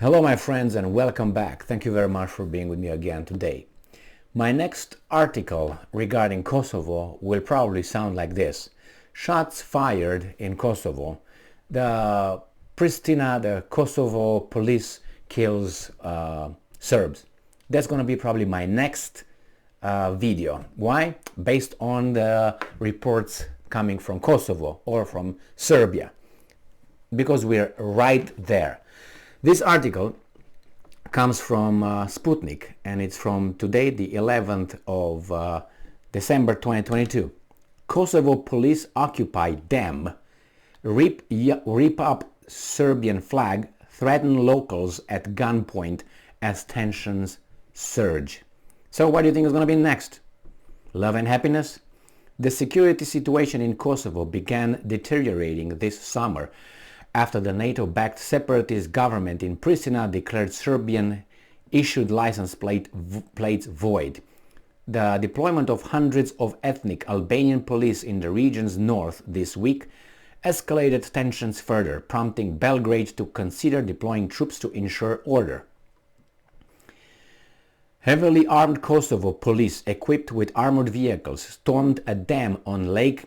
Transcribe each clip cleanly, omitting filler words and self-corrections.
Hello my friends and welcome back. Thank you very much for being with me again today. My next article regarding Kosovo will probably sound like this. Shots fired in Kosovo. The Pristina, the Kosovo police kills Serbs. That's going to be probably my next video. Why? Based on the reports coming from Kosovo or from Serbia. Because we're right there. This article comes from Sputnik and it's from today, the 11th of December 2022. Kosovo police occupy dam, rip up Serbian flag, threaten locals at gunpoint as tensions surge. So what do you think is going to be next? Love and happiness? The security situation in Kosovo began deteriorating this summer after the NATO-backed separatist government in Pristina declared Serbian issued license plates void. The deployment of hundreds of ethnic Albanian police in the region's north this week escalated tensions further, prompting Belgrade to consider deploying troops to ensure order. Heavily armed Kosovo police equipped with armored vehicles stormed a dam on Lake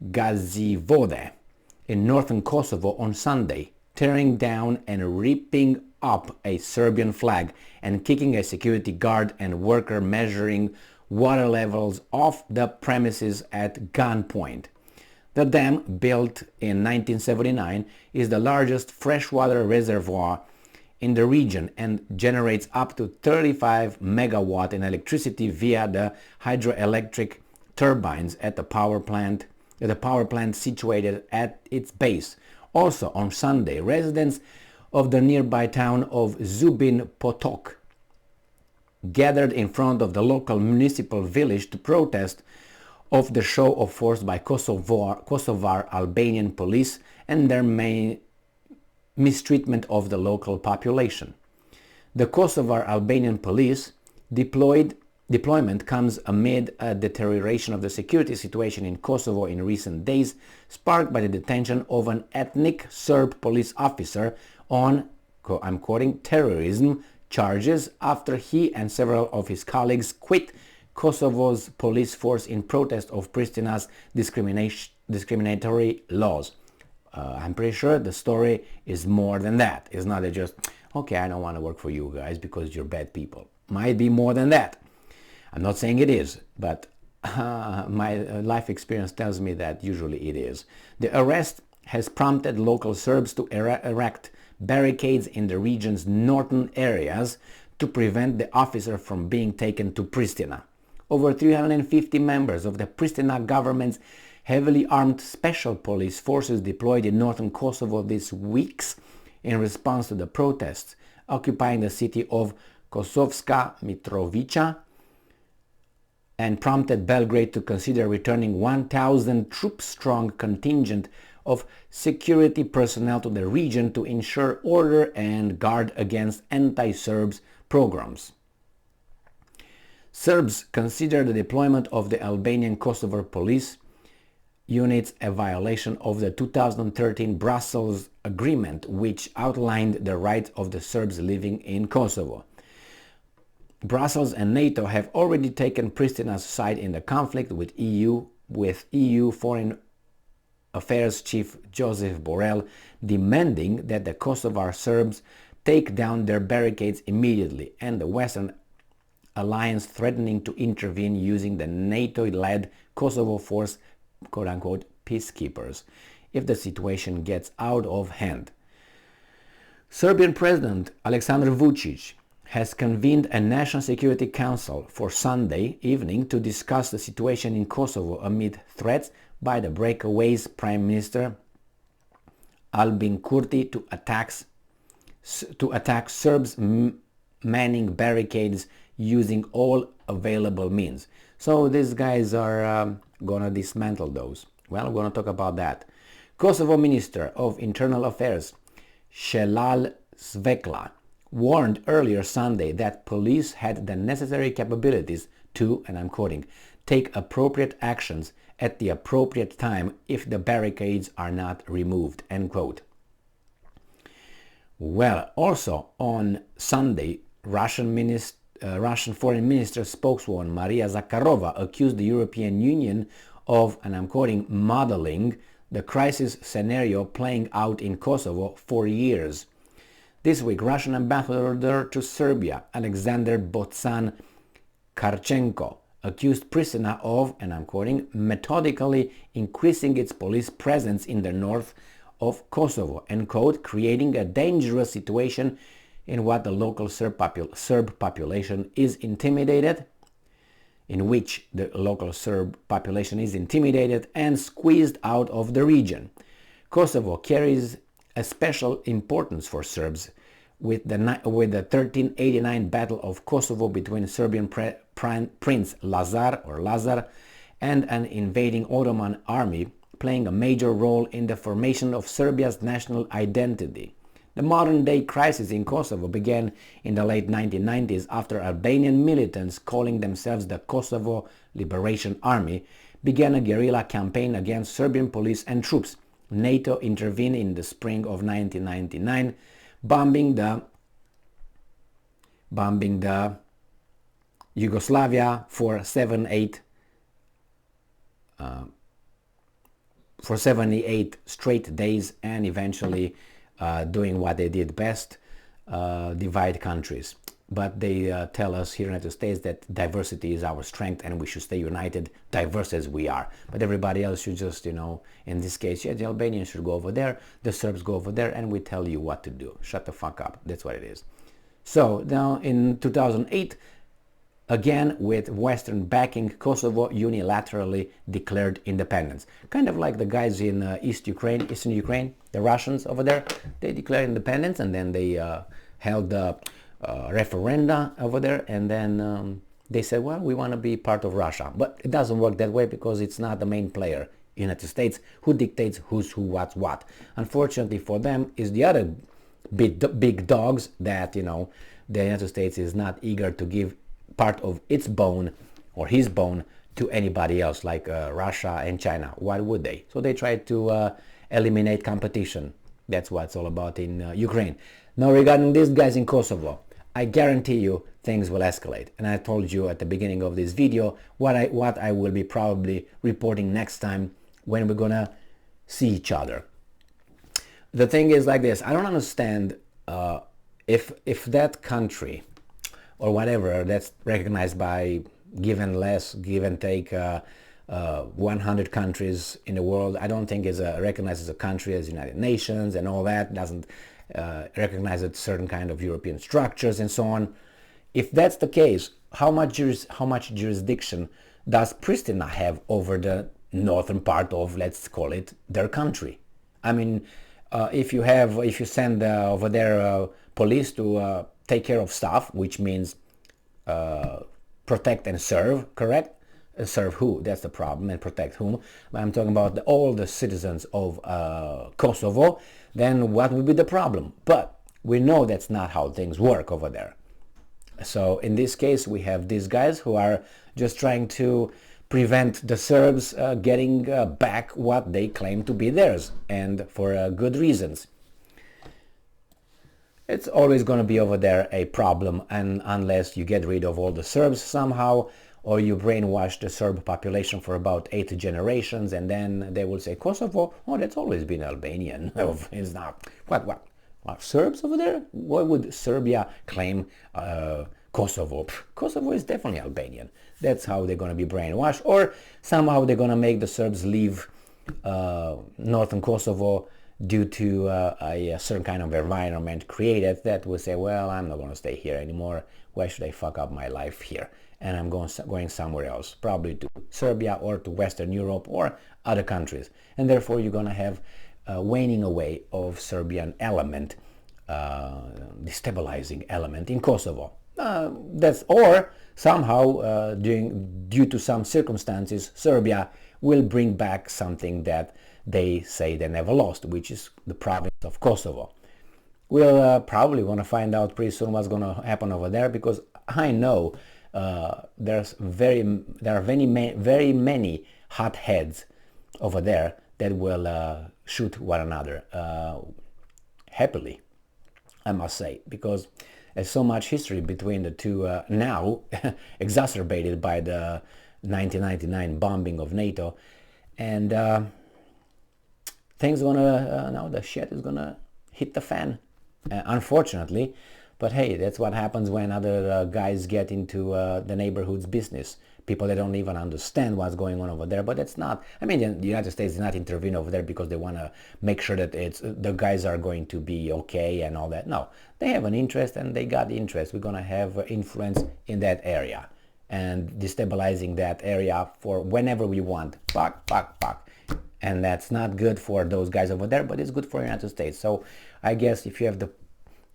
Gazivode in northern Kosovo on Sunday, tearing down and ripping up a Serbian flag and kicking a security guard and worker measuring water levels off the premises at gunpoint. The dam, built in 1979, is the largest freshwater reservoir in the region and generates up to 35 megawatt in electricity via the hydroelectric turbines at the power plant situated at its base. Also on Sunday, residents of the nearby town of Zubin Potok gathered in front of the local municipal village to protest of the show of force by Kosovar Albanian police and their mistreatment of the local population. The Kosovar Albanian police deployment comes amid a deterioration of the security situation in Kosovo in recent days, sparked by the detention of an ethnic Serb police officer on, I'm quoting, terrorism charges after he and several of his colleagues quit Kosovo's police force in protest of Pristina's discriminatory laws. I'm pretty sure the story is more than that. It's not just, okay, I don't want to work for you guys because you're bad people. Might be more than that. I'm not saying it is, but my life experience tells me that usually it is. The arrest has prompted local Serbs to erect barricades in the region's northern areas to prevent the officer from being taken to Pristina. Over 350 members of the Pristina government's heavily armed special police forces deployed in northern Kosovo this week in response to the protests occupying the city of Kosovska Mitrovica and prompted Belgrade to consider returning 1,000 troop-strong contingent of security personnel to the region to ensure order and guard against anti-Serbs pogroms. Serbs consider the deployment of the Albanian Kosovo police units a violation of the 2013 Brussels Agreement, which outlined the rights of the Serbs living in Kosovo. Brussels and NATO have already taken Pristina's side in the conflict with EU Foreign Affairs Chief Joseph Borrell demanding that the Kosovar Serbs take down their barricades immediately, and the Western alliance threatening to intervene using the NATO-led Kosovo force, quote-unquote, peacekeepers, if the situation gets out of hand. Serbian President Aleksandar Vučić has convened a National Security Council for Sunday evening to discuss the situation in Kosovo amid threats by the breakaways Prime Minister Albin Kurti to attack Serbs manning barricades using all available means. So these guys are gonna dismantle those. Well, we're gonna talk about that. Kosovo Minister of Internal Affairs Shelal Svekla warned earlier Sunday that police had the necessary capabilities to, and I'm quoting, take appropriate actions at the appropriate time if the barricades are not removed, end quote. Well, also on Sunday, Russian Foreign Minister spokeswoman Maria Zakharova accused the European Union of, and I'm quoting, modeling the crisis scenario playing out in Kosovo for years. This week, Russian ambassador to Serbia, Alexander Botsan Karchenko, accused Pristina of, and I'm quoting, methodically increasing its police presence in the north of Kosovo, and quote, creating a dangerous situation in what the local Serb population is intimidated, in which the local Serb population is intimidated and squeezed out of the region. Kosovo carries a special importance for Serbs, with the 1389 Battle of Kosovo between Serbian Prince Lazar and an invading Ottoman army playing a major role in the formation of Serbia's national identity. The modern-day crisis in Kosovo began in the late 1990s after Albanian militants calling themselves the Kosovo Liberation Army began a guerrilla campaign against Serbian police and troops. NATO intervened in the spring of 1999, bombing the Yugoslavia for 78 straight days, and eventually doing what they did best, divide countries. But they tell us here in the United States that diversity is our strength and we should stay united, diverse as we are. But everybody else should just, in this case, yeah, the Albanians should go over there, the Serbs go over there, and we tell you what to do. Shut the fuck up. That's what it is. So now in 2008, again with Western backing, Kosovo unilaterally declared independence. Kind of like the guys in Eastern Ukraine, the Russians over there. They declared independence and then they held referenda over there, and then they said, well, we want to be part of Russia. But it doesn't work that way because it's not the main player, United States, who dictates who's who, what's what. Unfortunately for them is the other big dogs that, the United States is not eager to give part of its bone or his bone to anybody else like Russia and China. Why would they? So they try to eliminate competition. That's what it's all about in Ukraine. Now regarding these guys in Kosovo, I guarantee you things will escalate. And I told you at the beginning of this video what I will be probably reporting next time when we're gonna see each other. The thing is like this, I don't understand if that country or whatever that's recognized by give and take 100 countries in the world, I don't think is recognized as a country as United Nations and all that, doesn't recognize a certain kind of European structures and so on. If that's the case, how much jurisdiction does Pristina have over the northern part of, let's call it, their country? I mean, if you send over there police to take care of stuff, which means protect and serve, correct? Serve who? That's the problem. And protect whom? I'm talking about all the citizens of Kosovo. Then what would be the problem? But we know that's not how things work over there. So in this case, we have these guys who are just trying to prevent the Serbs getting back what they claim to be theirs, and for good reasons. It's always going to be over there a problem, and unless you get rid of all the Serbs somehow, or you brainwash the Serb population for about 8 generations, and then they will say, Kosovo, oh, that's always been Albanian. It's not. What? Serbs over there? Why would Serbia claim Kosovo? Kosovo is definitely Albanian. That's how they're going to be brainwashed. Or somehow they're going to make the Serbs leave northern Kosovo due to a certain kind of environment created that will say, well, I'm not going to stay here anymore. Why should I fuck up my life here? And I'm going somewhere else, probably to Serbia or to Western Europe or other countries. And therefore you're going to have waning away of Serbian element, destabilizing element in Kosovo. Or somehow, due to some circumstances, Serbia will bring back something that they say they never lost, which is the province of Kosovo. We'll probably want to find out pretty soon what's going to happen over there, because I know there are very many hotheads over there that will shoot one another happily. I must say, because there's so much history between the two now, exacerbated by the 1999 bombing of NATO, and things gonna now the shit is gonna hit the fan, unfortunately. But hey, that's what happens when other guys get into the neighborhood's business. People that don't even understand what's going on over there. But it's not, I mean, the United States is not intervene over there because they want to make sure that the guys are going to be okay and all that. No, they have an interest, and they got interest. We're going to have influence in that area and destabilizing that area for whenever we want. Fuck. And that's not good for those guys over there, but it's good for the United States. So I guess if you have the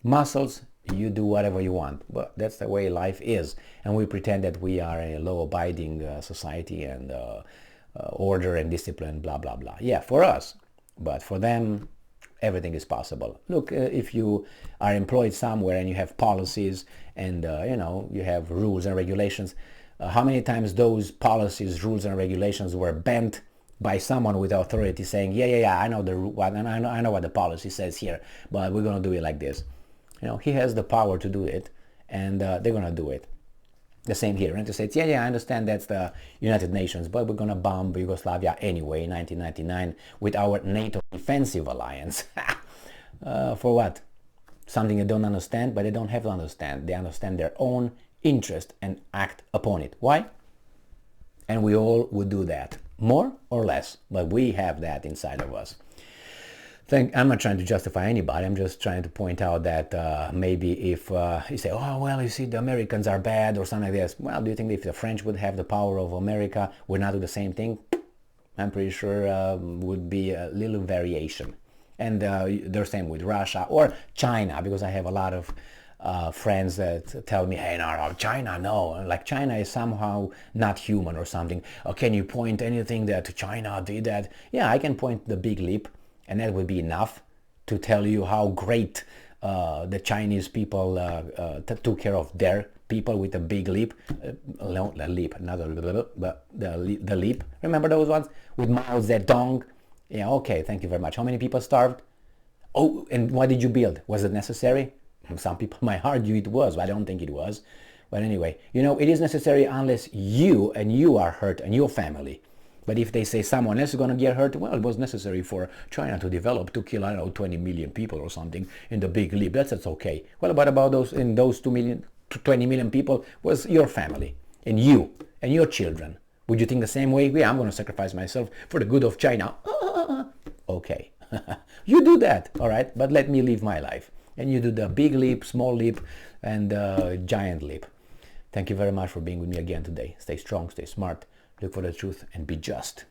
muscles, you do whatever you want. But that's the way life is. And we pretend that we are a law-abiding society and order and discipline, blah, blah, blah. Yeah, for us. But for them, everything is possible. Look, if you are employed somewhere and you have policies and, you have rules and regulations, how many times those policies, rules, and regulations were bent by someone with authority saying, yeah, I know I know what the policy says here, but we're going to do it like this. He has the power to do it, and they're going to do it. The same here. United States, yeah, I understand that's the United Nations, but we're going to bomb Yugoslavia anyway in 1999 with our NATO defensive alliance. For what? Something they don't understand, but they don't have to understand. They understand their own interest and act upon it. Why? And we all would do that, more or less, but we have that inside of us. I'm not trying to justify anybody. I'm just trying to point out that maybe if you say, oh, well, you see, the Americans are bad or something like this. Well, do you think if the French would have the power of America, would not do the same thing? I'm pretty sure would be a little variation. And the same with Russia or China, because I have a lot of friends that tell me, hey, no, China, no. Like China is somehow not human or something. Or can you point anything that China did that? Yeah, I can point the big leap. And that would be enough to tell you how great the Chinese people took care of their people with a big leap. The leap. Remember those ones with Mao Zedong? Yeah, okay, thank you very much. How many people starved? Oh, and what did you build? Was it necessary? Some people might argue it was, but I don't think it was. But anyway, it is necessary unless you are hurt and your family. But if they say someone else is going to get hurt, well, it was necessary for China to develop to kill, 20 million people or something in the big leap. That's okay. Well, what about those 20 million people was your family and you and your children? Would you think the same way? Yeah, I'm going to sacrifice myself for the good of China. Okay. You do that, all right? But let me live my life. And you do the big leap, small leap, and giant leap. Thank you very much for being with me again today. Stay strong, stay smart. Look for the truth and be just.